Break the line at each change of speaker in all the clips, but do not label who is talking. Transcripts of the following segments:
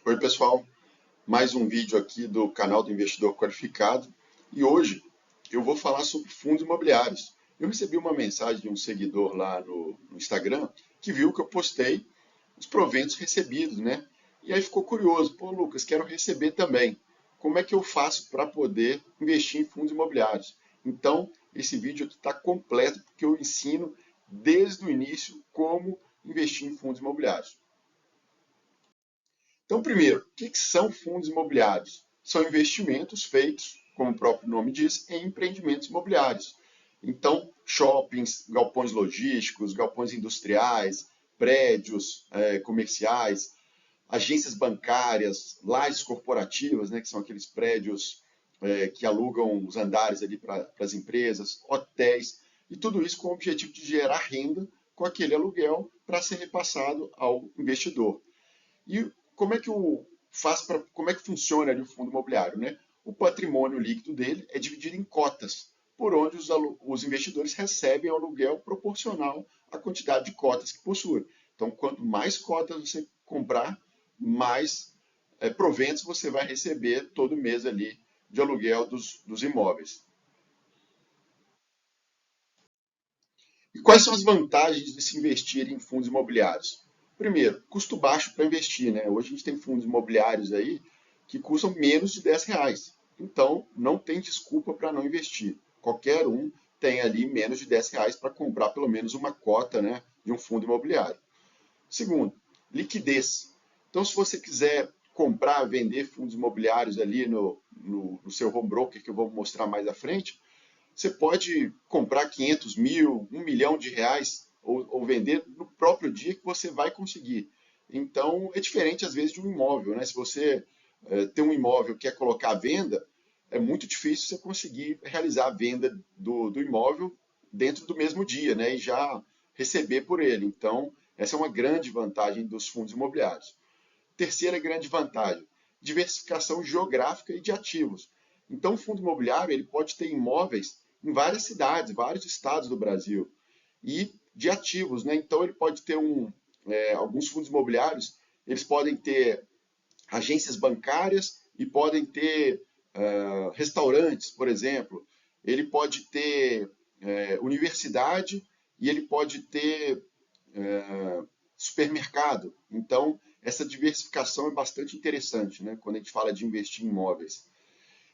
Oi, pessoal. Mais um vídeo aqui do canal do Investidor Qualificado. E hoje eu vou falar sobre fundos imobiliários. Eu recebi uma mensagem de um seguidor lá no Instagram que viu que eu postei os proventos recebidos, né? E aí ficou curioso. Pô, Lucas, quero receber também. Como é que eu faço para poder investir em fundos imobiliários? Então, esse vídeo aqui está completo porque eu ensino desde o início como investir em fundos imobiliários. Então, primeiro, o que são fundos imobiliários? São investimentos feitos, como o próprio nome diz, em empreendimentos imobiliários. Então, shoppings, galpões logísticos, galpões industriais, prédios comerciais, agências bancárias, lajes corporativas, né, que são aqueles prédios que alugam os andares ali para as empresas, hotéis, e tudo isso com o objetivo de gerar renda com aquele aluguel para ser repassado ao investidor. E como é que como é que funciona ali o fundo imobiliário, né? O patrimônio líquido dele é dividido em cotas, por onde os investidores recebem o aluguel proporcional à quantidade de cotas que possuem. Então, quanto mais cotas você comprar, mais proventos você vai receber todo mês ali de aluguel dos imóveis. E quais são as vantagens de se investir em fundos imobiliários? Primeiro, custo baixo para investir, né? Hoje a gente tem fundos imobiliários aí que custam menos de R$ 10. Então, não tem desculpa para não investir. Qualquer um tem ali menos de R$ 10 para comprar pelo menos uma cota, né, de um fundo imobiliário. Segundo, liquidez. Então, se você quiser comprar, vender fundos imobiliários ali no seu home broker, que eu vou mostrar mais à frente, você pode comprar 500 mil, 1 milhão de reais ou vender no próprio dia que você vai conseguir. Então, é diferente às vezes de um imóvel, né? Se você tem um imóvel que quer colocar à venda, é muito difícil você conseguir realizar a venda do imóvel dentro do mesmo dia, né? E já receber por ele. Então, essa é uma grande vantagem dos fundos imobiliários. Terceira grande vantagem, diversificação geográfica e de ativos. Então, o fundo imobiliário ele pode ter imóveis em várias cidades, vários estados do Brasil e de ativos, né? Então, ele pode ter alguns fundos imobiliários, eles podem ter agências bancárias e podem ter restaurantes, por exemplo. Ele pode ter universidade e ele pode ter supermercado. Então, essa diversificação é bastante interessante, né, quando a gente fala de investir em imóveis.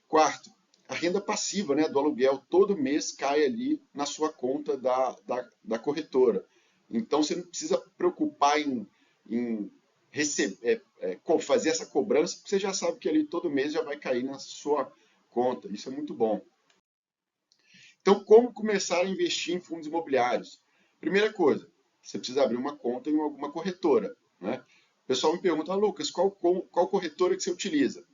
Quarto, a renda passiva, né, do aluguel, todo mês cai ali na sua conta da corretora. Então, você não precisa preocupar em receber, fazer essa cobrança, porque você já sabe que ali todo mês já vai cair na sua conta. Isso é muito bom. Então, como começar a investir em fundos imobiliários? Primeira coisa, você precisa abrir uma conta em alguma corretora, né? O pessoal me pergunta, ah, Lucas, qual corretora que você utiliza?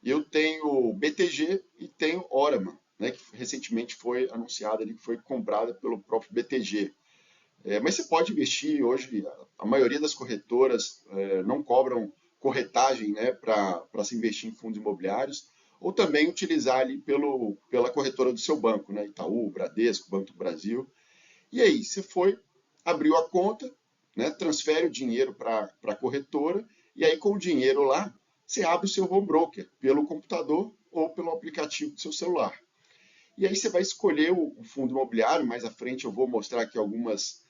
Eu tenho BTG e tenho Oraman, né, que recentemente foi anunciada ali, que foi comprada pelo próprio BTG. Mas você pode investir hoje, a maioria das corretoras não cobram corretagem, né, para se investir em fundos imobiliários, ou também utilizar ali pela corretora do seu banco, né, Itaú, Bradesco, Banco do Brasil. E aí, você foi, abriu a conta, né, transfere o dinheiro para a corretora, e aí com o dinheiro lá, você abre o seu home broker pelo computador ou pelo aplicativo do seu celular. E aí você vai escolher o fundo imobiliário, mais à frente eu vou mostrar aqui algumas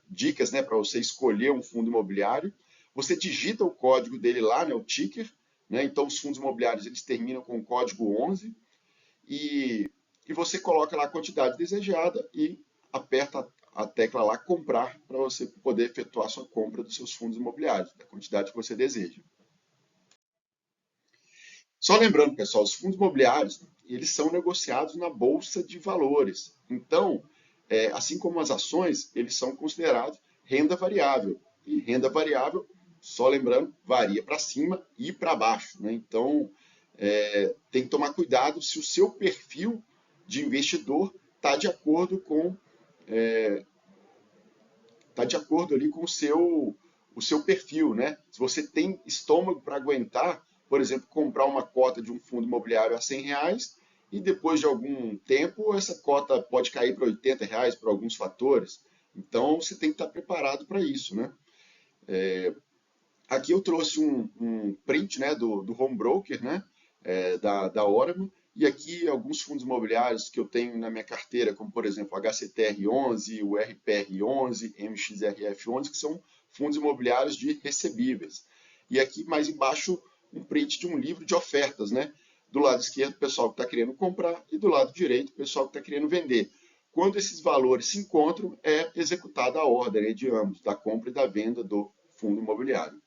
dicas, né, para você escolher um fundo imobiliário. Você digita o código dele lá, né, o ticker, né, então os fundos imobiliários eles terminam com o código 11 e, e você coloca lá a quantidade desejada e aperta a tecla lá comprar para você poder efetuar sua compra dos seus fundos imobiliários, da quantidade que você deseja. Só lembrando, pessoal, os fundos imobiliários, eles são negociados na bolsa de valores. Então, assim como as ações, eles são considerados renda variável. E renda variável, só lembrando, varia para cima e para baixo, né? Então, tem que tomar cuidado se o seu perfil de investidor está de acordo com está de acordo ali com o seu perfil, né? Se você tem estômago para aguentar, por exemplo, comprar uma cota de um fundo imobiliário a R$ 100 e depois de algum tempo essa cota pode cair para R$ 80 por alguns fatores. Então você tem que estar preparado para isso, né? Aqui eu trouxe um print, né, do home broker, né, da Oracle, e aqui alguns fundos imobiliários que eu tenho na minha carteira, como por exemplo o HCTR11, o RPR11, MXRF11, que são fundos imobiliários de recebíveis. E aqui mais embaixo um print de um livro de ofertas, né? Do lado esquerdo o pessoal que está querendo comprar e do lado direito o pessoal que está querendo vender. Quando esses valores se encontram, é executada a ordem de ambos, da compra e da venda do fundo imobiliário.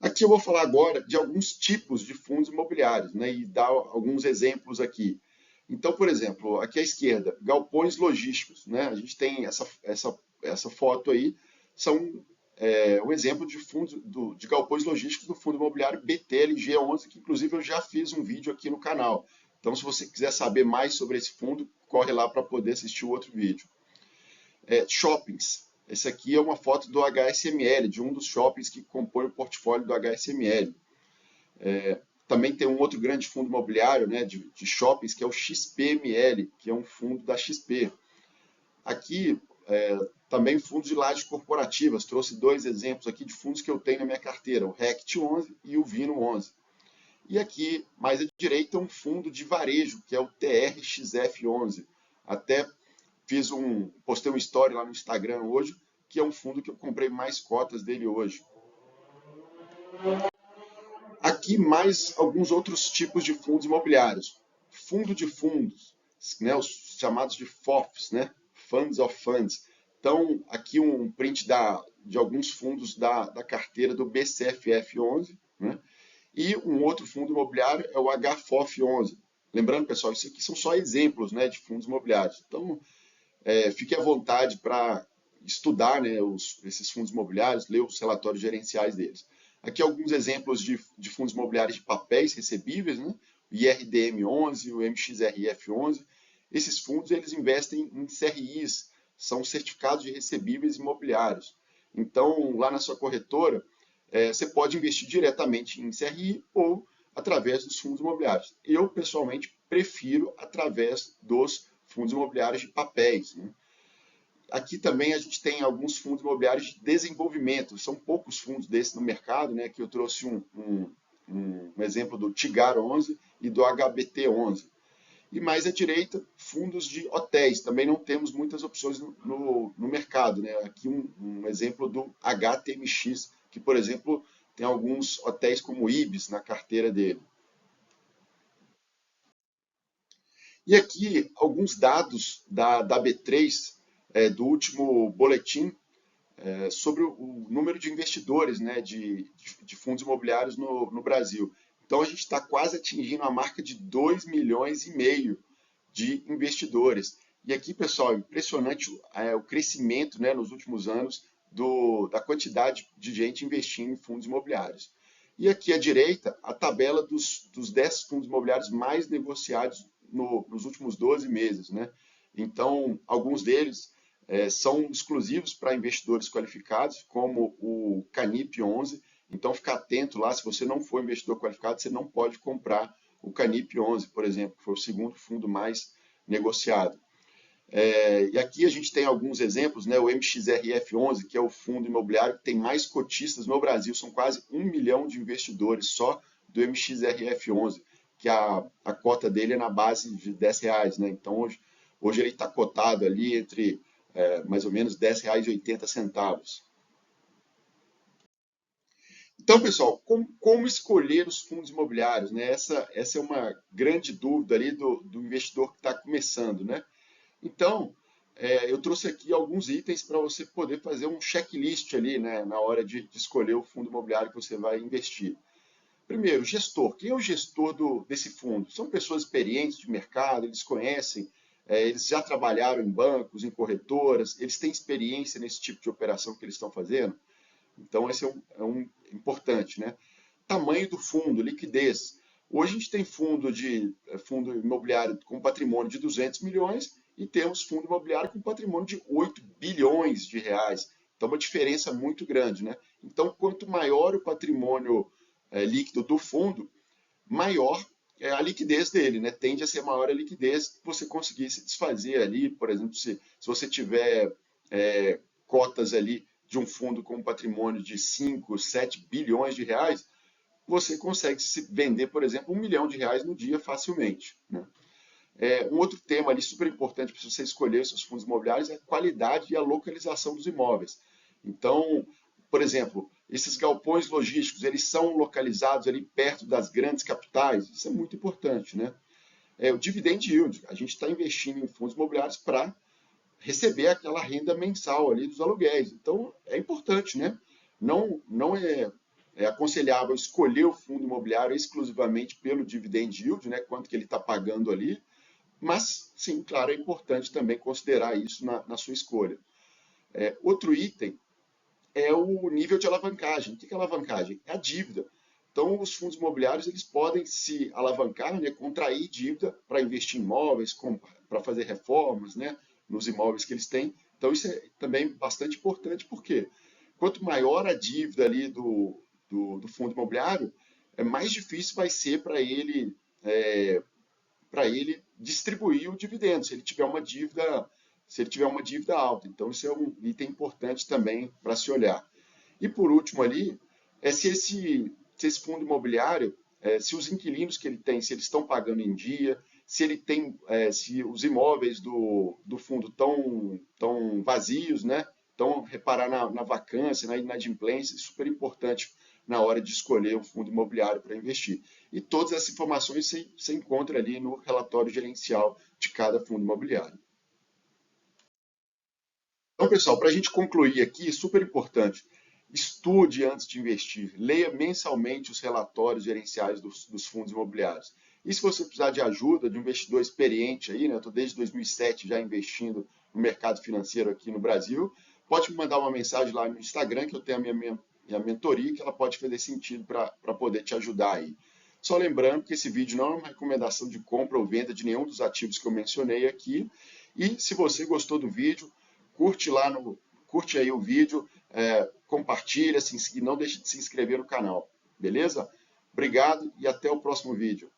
Aqui eu vou falar agora de alguns tipos de fundos imobiliários, né, e dar alguns exemplos aqui. Então, por exemplo, aqui à esquerda, galpões logísticos, né? A gente tem essa foto aí, são um exemplo de fundos de galpões logísticos do fundo imobiliário BTLG11, que inclusive eu já fiz um vídeo aqui no canal. Então, se você quiser saber mais sobre esse fundo, corre lá para poder assistir o outro vídeo. Shoppings. Esse aqui é uma foto do HSML, de um dos shoppings que compõe o portfólio do HSML. Também tem um outro grande fundo imobiliário, né, de shoppings, que é o XPML, que é um fundo da XP. Aqui, também fundos de lajes corporativas. Trouxe dois exemplos aqui de fundos que eu tenho na minha carteira, o RECT11 e o Vino11. E aqui, mais à direita, um fundo de varejo, que é o TRXF11. Até postei uma story lá no Instagram hoje, que é um fundo que eu comprei mais cotas dele hoje. Aqui mais alguns outros tipos de fundos imobiliários. Fundo de fundos, né, os chamados de FOFs, né, Funds of Funds. Então, aqui um print de alguns fundos da carteira do BCFF11, né, e um outro fundo imobiliário é o HFOF11. Lembrando, pessoal, isso aqui são só exemplos, né, de fundos imobiliários. Então, fique à vontade para estudar, né, esses fundos imobiliários, ler os relatórios gerenciais deles. Aqui alguns exemplos de fundos imobiliários de papéis recebíveis, né? O IRDM11, o MXRF11. Esses fundos eles investem em CRIs, são certificados de recebíveis imobiliários. Então, lá na sua corretora, você pode investir diretamente em CRI ou através dos fundos imobiliários. Eu, pessoalmente, prefiro através dos fundos imobiliários de papéis, né? Aqui também a gente tem alguns fundos imobiliários de desenvolvimento. São poucos fundos desses no mercado, né? Aqui eu trouxe um exemplo do Tigar 11 e do HBT 11. E mais à direita, fundos de hotéis. Também não temos muitas opções no mercado, né? Aqui um exemplo do HTMX, que, por exemplo, tem alguns hotéis como o Ibis na carteira dele. E aqui alguns dados da B3, do último boletim, sobre o número de investidores, né, de fundos imobiliários no Brasil. Então a gente está quase atingindo a marca de 2,5 milhões de investidores. E aqui, pessoal, é impressionante o crescimento, né, nos últimos anos da quantidade de gente investindo em fundos imobiliários. E aqui à direita, a tabela dos 10 fundos imobiliários mais negociados nos últimos 12 meses, né? Então, alguns deles são exclusivos para investidores qualificados, como o Canip 11. Então, ficar atento lá, se você não for investidor qualificado, você não pode comprar o Canip 11, por exemplo, que foi o segundo fundo mais negociado. E aqui a gente tem alguns exemplos, né? O MXRF11, que é o fundo imobiliário que tem mais cotistas no Brasil, são quase 1 milhão de investidores só do MXRF11, que a cota dele é na base de R$10, né? Então hoje ele está cotado ali entre mais ou menos R$10,80. Então, pessoal, como escolher os fundos imobiliários, né? Essa é uma grande dúvida ali do investidor que está começando, né? Então, eu trouxe aqui alguns itens para você poder fazer um checklist ali, né, na hora de escolher o fundo imobiliário que você vai investir. Primeiro, gestor. Quem é o gestor desse fundo? São pessoas experientes de mercado, eles conhecem, eles já trabalharam em bancos, em corretoras, eles têm experiência nesse tipo de operação que eles estão fazendo. Então, esse é um importante, né? Tamanho do fundo, liquidez. Hoje a gente tem fundo imobiliário com patrimônio de 200 milhões e temos fundo imobiliário com patrimônio de 8 bilhões de reais. Então, uma diferença muito grande, né? Então, quanto maior o patrimônio líquido do fundo, maior é a liquidez dele, né? Tende a ser maior a liquidez, você conseguir se desfazer ali, por exemplo, se você tiver cotas ali de um fundo com um patrimônio de 5, 7 bilhões de reais, você consegue se vender, por exemplo, R$ 1 milhão no dia facilmente, né? Um outro tema ali super importante para você escolher seus fundos imobiliários é a qualidade e a localização dos imóveis. Então, por exemplo, esses galpões logísticos, eles são localizados ali perto das grandes capitais, isso é muito importante, né? O dividend yield, a gente está investindo em fundos imobiliários para receber aquela renda mensal ali dos aluguéis. Então, é importante, né? Não é aconselhável escolher o fundo imobiliário exclusivamente pelo dividend yield, né? Quanto que ele está pagando ali, mas, sim, claro, é importante também considerar isso na sua escolha. Outro item é o nível de alavancagem. O que é alavancagem? É a dívida. Então, os fundos imobiliários eles podem se alavancar, né, contrair dívida para investir em imóveis, para fazer reformas, né, nos imóveis que eles têm. Então, isso é também bastante importante, porque quanto maior a dívida ali do fundo imobiliário, mais difícil vai ser para ele distribuir o dividendo, se ele tiver uma dívida alta. Então, isso é um item importante também para se olhar. E por último ali, se esse fundo imobiliário, se os inquilinos que ele tem, se eles estão pagando em dia, se ele tem, se os imóveis do fundo estão vazios, né? Então, reparar na vacância, na inadimplência, é super importante na hora de escolher um fundo imobiliário para investir. E todas essas informações você encontra ali no relatório gerencial de cada fundo imobiliário. Então, pessoal, para a gente concluir aqui, super importante, estude antes de investir, leia mensalmente os relatórios gerenciais dos fundos imobiliários. E se você precisar de ajuda de um investidor experiente aí, né, eu estou desde 2007 já investindo no mercado financeiro aqui no Brasil, pode me mandar uma mensagem lá no Instagram, que eu tenho a minha mentoria, que ela pode fazer sentido para poder te ajudar aí. Só lembrando que esse vídeo não é uma recomendação de compra ou venda de nenhum dos ativos que eu mencionei aqui. E se você gostou do vídeo, curte aí o vídeo, compartilha, não deixe de se inscrever no canal, beleza? Obrigado e até o próximo vídeo.